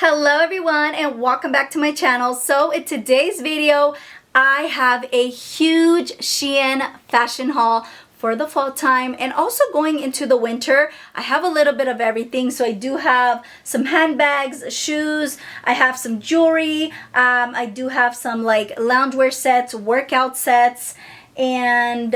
Hello everyone and welcome back to my channel. So in today's video I have a huge SHEIN fashion haul for the fall time and also going into the winter. I have a little bit of everything. So I do have some handbags, shoes, I have some jewelry, I do have some like loungewear sets, workout sets, and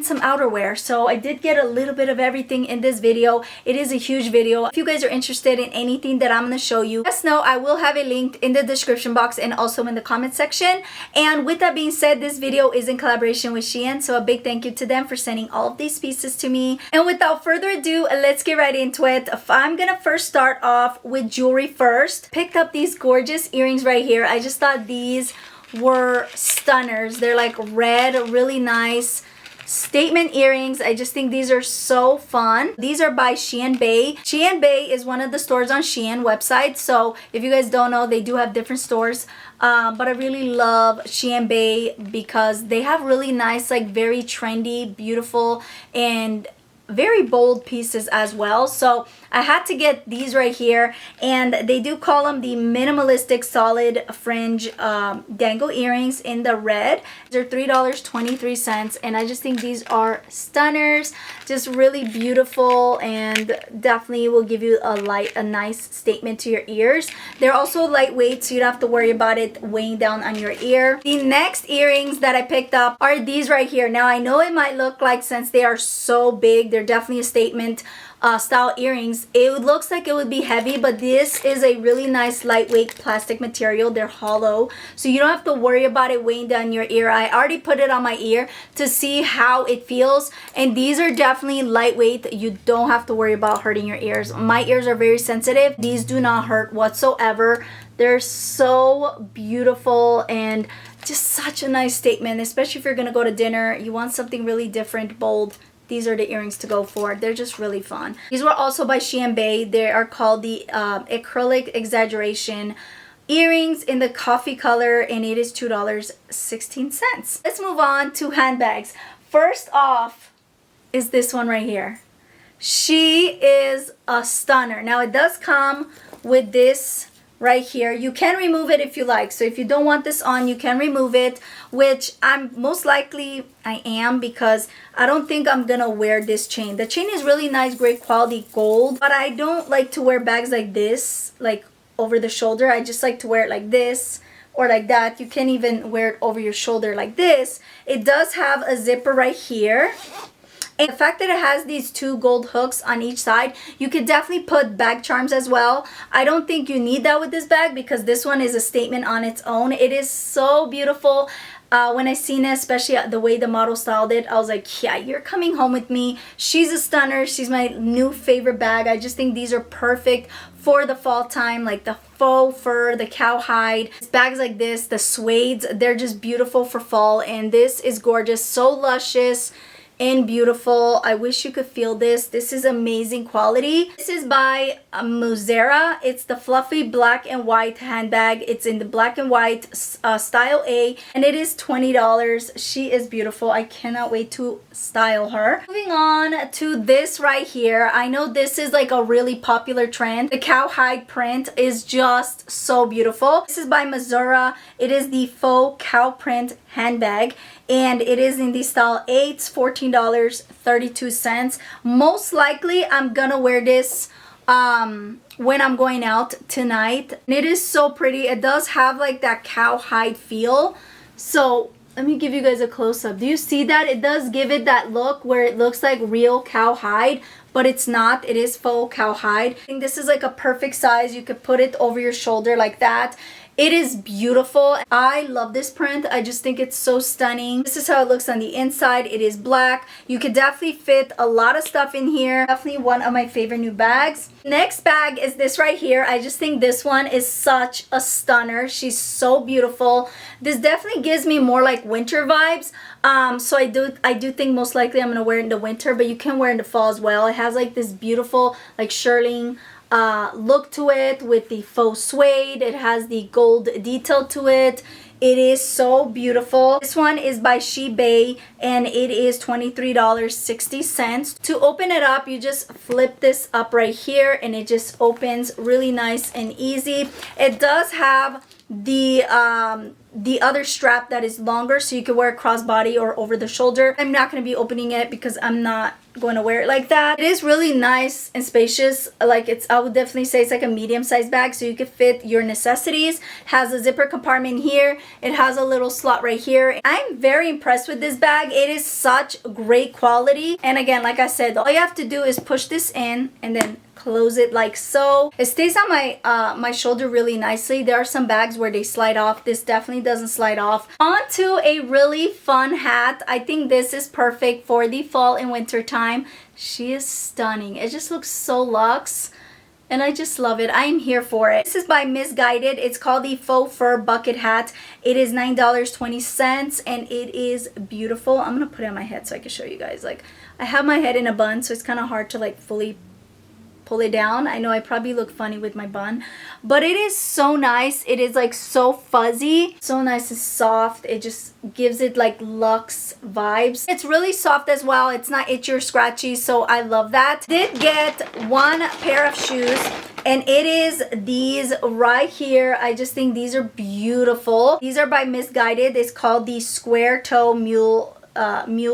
some outerwear. So I did get a little bit of everything in this video. It is a huge video. If you guys are interested in anything that I'm going to show you, just know I will have it linked in the description box and also in the comment section. And with that being said, this video is in collaboration with SHEIN, so a big thank you to them for sending all of these pieces to me. And without further ado, let's get right into it. I'm gonna first start off with jewelry first. Picked up these gorgeous earrings right here. I just thought these were stunners. They're like red, really nice statement earrings. I just think these are so fun. These are by SHEIN BAE. SHEIN BAE is one of the stores on SHEIN website. So if you guys don't know, they do have different stores. But I really love SHEIN BAE because they have really nice, like very trendy, beautiful, and very bold pieces as well. So I had to get these right here, and they do call them the minimalistic solid fringe dangle earrings in the red. They're $3.23, and I just think these are stunners, just really beautiful, and definitely will give you a nice statement to your ears. They're also lightweight, so you don't have to worry about it weighing down on your ear. The next earrings that I picked up are these right here. Now I know it might look like, since they are so big, they're definitely a statement style earrings, it looks like it would be heavy, but this is a really nice lightweight plastic material. They're hollow, so you don't have to worry about it weighing down your ear. I already put it on my ear to see how it feels, and these are definitely lightweight. You don't have to worry about hurting your ears. My ears are very sensitive. These do not hurt whatsoever. They're so beautiful and just such a nice statement, especially if you're gonna go to dinner, you want something really different, bold. These are the earrings to go for. They're just really fun. These were also by SHEIN BAE. They are called the acrylic exaggeration earrings in the coffee color, and it is $2.16. Let's move on to handbags. First off is this one right here. She is a stunner. Now it does come with this right here. You can remove it if you like. So if you don't want this on, you can remove it, which I'm most likely I am, because I don't think I'm gonna wear this chain. The chain is really nice, great quality gold, but I don't like to wear bags like this, like over the shoulder. I just like to wear it like this or like that. You can even wear it over your shoulder like this. It does have a zipper right here. And the fact that it has these two gold hooks on each side, you could definitely put bag charms as well. I don't think you need that with this bag because this one is a statement on its own. It is so beautiful. When I seen it, especially the way the model styled it, I was like, yeah, you're coming home with me. She's a stunner. She's my new favorite bag. I just think these are perfect for the fall time, like the faux fur, the cowhide. Bags like this, the suedes, they're just beautiful for fall, and this is gorgeous, so luscious and beautiful. I wish you could feel this. This is amazing quality. This is by MUSERA. It's the fluffy black and white handbag. It's in the black and white style A, and it is $20. She is beautiful. I cannot wait to style her. Moving on to this right here. I know this is like a really popular trend. The cowhide print is just so beautiful. This is by MUSERA. It is the faux cow print handbag, and it is in the style A. It's $14.32. Most likely I'm gonna wear this when I'm going out tonight. And it is so pretty. It does have like that cowhide feel. So let me give you guys a close-up. Do you see that? It does give it that look where it looks like real cowhide, but it's not. It is faux cowhide. I think this is like a perfect size. You could put it over your shoulder like that. It is beautiful. I love this print. I just think it's so stunning. This is how it looks on the inside. It is black. You could definitely fit a lot of stuff in here. Definitely one of my favorite new bags. Next bag is this right here. I just think this one is such a stunner. She's so beautiful. This definitely gives me more like winter vibes. So I do think most likely I'm gonna wear it in the winter, but you can wear it in the fall as well. It has like this beautiful like shirting look to it with the faux suede. It has the gold detail to it. It is so beautiful. This one is by SHEIN BAE and it is $23.60. To open it up, you just flip this up right here and it just opens really nice and easy. It does have the other strap that is longer, so you can wear it crossbody or over the shoulder. I'm not going to be opening it because I'm not going to wear it like that. It is really nice and spacious. Like, I would definitely say it's like a medium-sized bag, so you can fit your necessities. Has a zipper compartment here. It has a little slot right here. I'm very impressed with this bag. It is such great quality, and again, like I said, all you have to do is push this in and then close it like so. It stays on my my shoulder really nicely. There are some bags where they slide off. This definitely doesn't slide off. On to a really fun hat. I think this is perfect for the fall and winter time. She is stunning. It just looks so luxe and I just love it. I am here for it. This is by MISSGUIDED. It's called the faux fur bucket hat. It is $9.20 and it is beautiful. I'm gonna put it on my head so I can show you guys. Like, I have my head in a bun, so it's kind of hard to like fully pull it down. I know I probably look funny with my bun, but it is so nice. It is like so fuzzy, so nice and soft. It just gives it like luxe vibes. It's really soft as well. It's not itchy or scratchy, so I love that. Did get one pair of shoes and it is these right here. I just think these are beautiful. These are by MISSGUIDED. It's called the square toe mule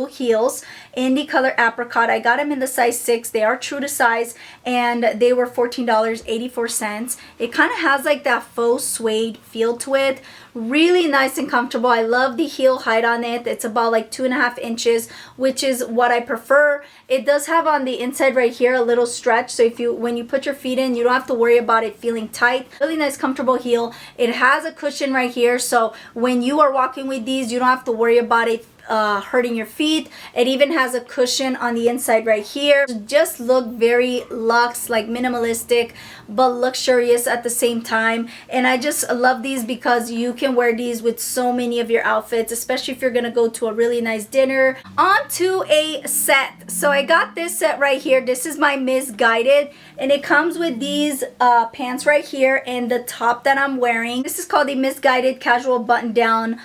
heels in the color apricot. I got them in the size 6. They are true to size and they were $14.84. It kind of has like that faux suede feel to it. Really nice and comfortable. I love the heel height on it. It's about like 2.5 inches, which is what I prefer. It does have on the inside right here a little stretch, so when you put your feet in, you don't have to worry about it feeling tight. Really nice comfortable heel. It has a cushion right here, so when you are walking with these, you don't have to worry about it hurting your feet. It even has a cushion on the inside right here. Just look very luxe, like minimalistic but luxurious at the same time. And I just love these because you can wear these with so many of your outfits, especially if you're gonna go to a really nice dinner. On to a set. So I got this set right here. This is my MISSGUIDED and it comes with these pants right here and the top that I'm wearing. This is called the MISSGUIDED casual button down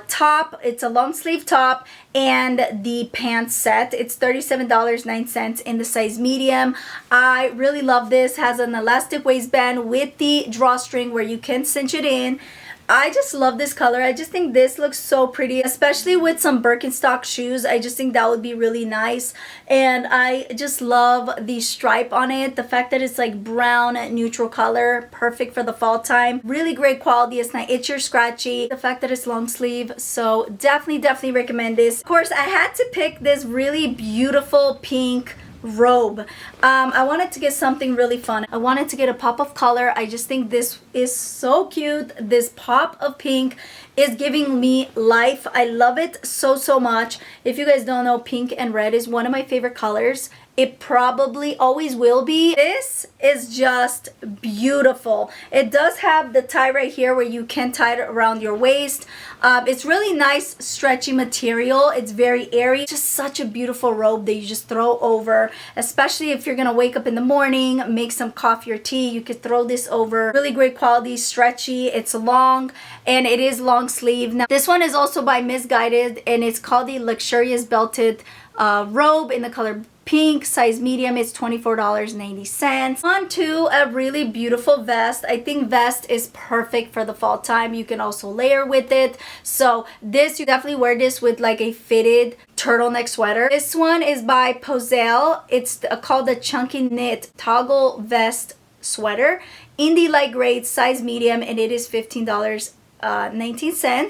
top. It's a long sleeve top and the pants set. It's $37.09 in the size medium. I really love this. Has an elastic waistband with the drawstring where you can cinch it in. I just love this color. I just think this looks so pretty, especially with some Birkenstock shoes. I just think that would be really nice. And I just love the stripe on it. The fact that it's like brown neutral color, perfect for the fall time. Really great quality. It's not itchy or scratchy. The fact that it's long sleeve, so definitely recommend this. Of course, I had to pick this really beautiful pink robe. I wanted to get something really fun. I wanted to get a pop of color. I just think this is so cute. This pop of pink is giving me life. I love it so much. If you guys don't know, pink and red is one of my favorite colors. It probably always will be. This is just beautiful. It does have the tie right here where you can tie it around your waist. It's really nice stretchy material. It's very airy. Just such a beautiful robe that you just throw over, especially if you're gonna wake up in the morning, make some coffee or tea. You could throw this over. Really great quality, stretchy. It's long and it is long sleeve. Now this one is also by MISSGUIDED and it's called the luxurious belted robe in the color pink, size medium. It's $24.80. On to a really beautiful vest. I think vest is perfect for the fall time. You can also layer with it. So this, you definitely wear this with like a fitted turtleneck sweater. This one is by Poéselle. It's called the chunky knit toggle vest sweater in the light gray, size medium, and it is $15.19.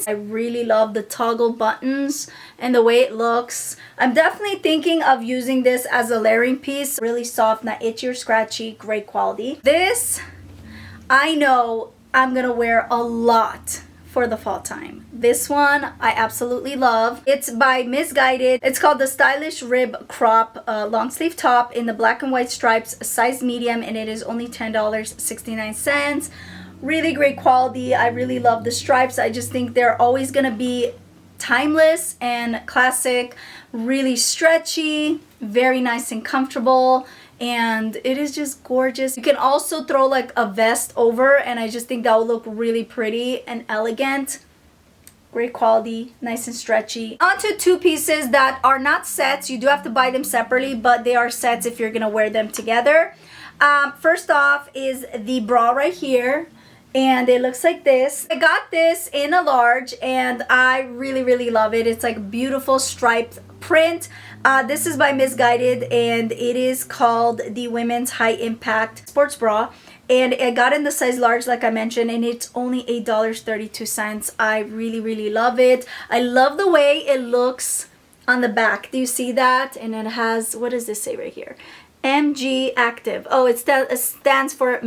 I really love the toggle buttons and the way it looks. I'm definitely thinking of using this as a layering piece. Really soft, not itchy or scratchy, great quality. This, I know I'm gonna wear a lot for the fall time. This one I absolutely love. It's by MISSGUIDED. It's called the stylish rib crop long sleeve top in the black and white stripes, size medium, and it is only $10.69. Really great quality. I really love the stripes. I just think they're always gonna be timeless and classic. Really stretchy, very nice and comfortable. and it is just gorgeous. You can also throw like a vest over, and I just think that would look really pretty and elegant. Great quality, nice and stretchy. On to two pieces that are not sets. You do have to buy them separately, but they are sets if you're gonna wear them together. First off is the bra right here, and it looks like this. I got this in a large, and I really love it. It's like beautiful striped print. This is by MISSGUIDED, and it is called the Women's High Impact Sports Bra. And I got in the size large, like I mentioned, and it's only $8.32. I really love it. I love the way it looks on the back. Do you see that? And it has, what does this say right here? MG Active. Oh, it stands for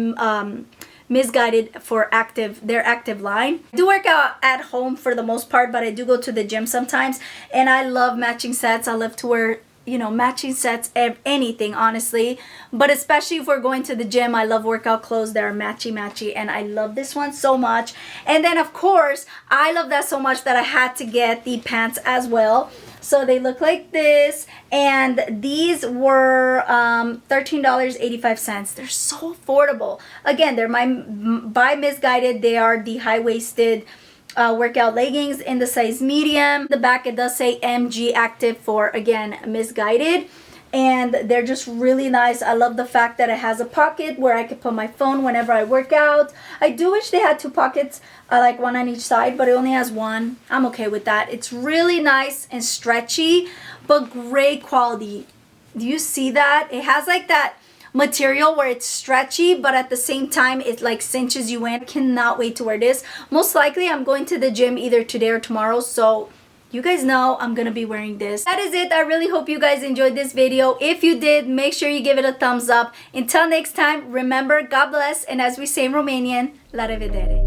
MISSGUIDED for active, their active line. I do work out at home for the most part, but I do go to the gym sometimes, and I love matching sets. I love to wear, you know, matching sets, anything honestly, but especially if we're going to the gym, I love workout clothes that are matchy, and I love this one so much. And then of course, I love that so much that I had to get the pants as well. So they look like this, and these were $13.85. They're so affordable. Again, they're by MISSGUIDED. They are the high-waisted workout leggings in the size medium. The back, it does say MG Active for, again, MISSGUIDED, and they're just really nice. I love the fact that it has a pocket where I could put my phone whenever I work out. I do wish they had two pockets, like one on each side, but it only has one. I'm okay with that. It's really nice and stretchy, but great quality. Do you see that? It has like that material where it's stretchy, but at the same time it like cinches you in. Cannot wait to wear this. Most likely I'm going to the gym either today or tomorrow, so you guys know I'm gonna be wearing this. That is it. I really hope you guys enjoyed this video. If you did, make sure you give it a thumbs up. Until next time, remember, God bless, and as we say in Romanian, la revedere.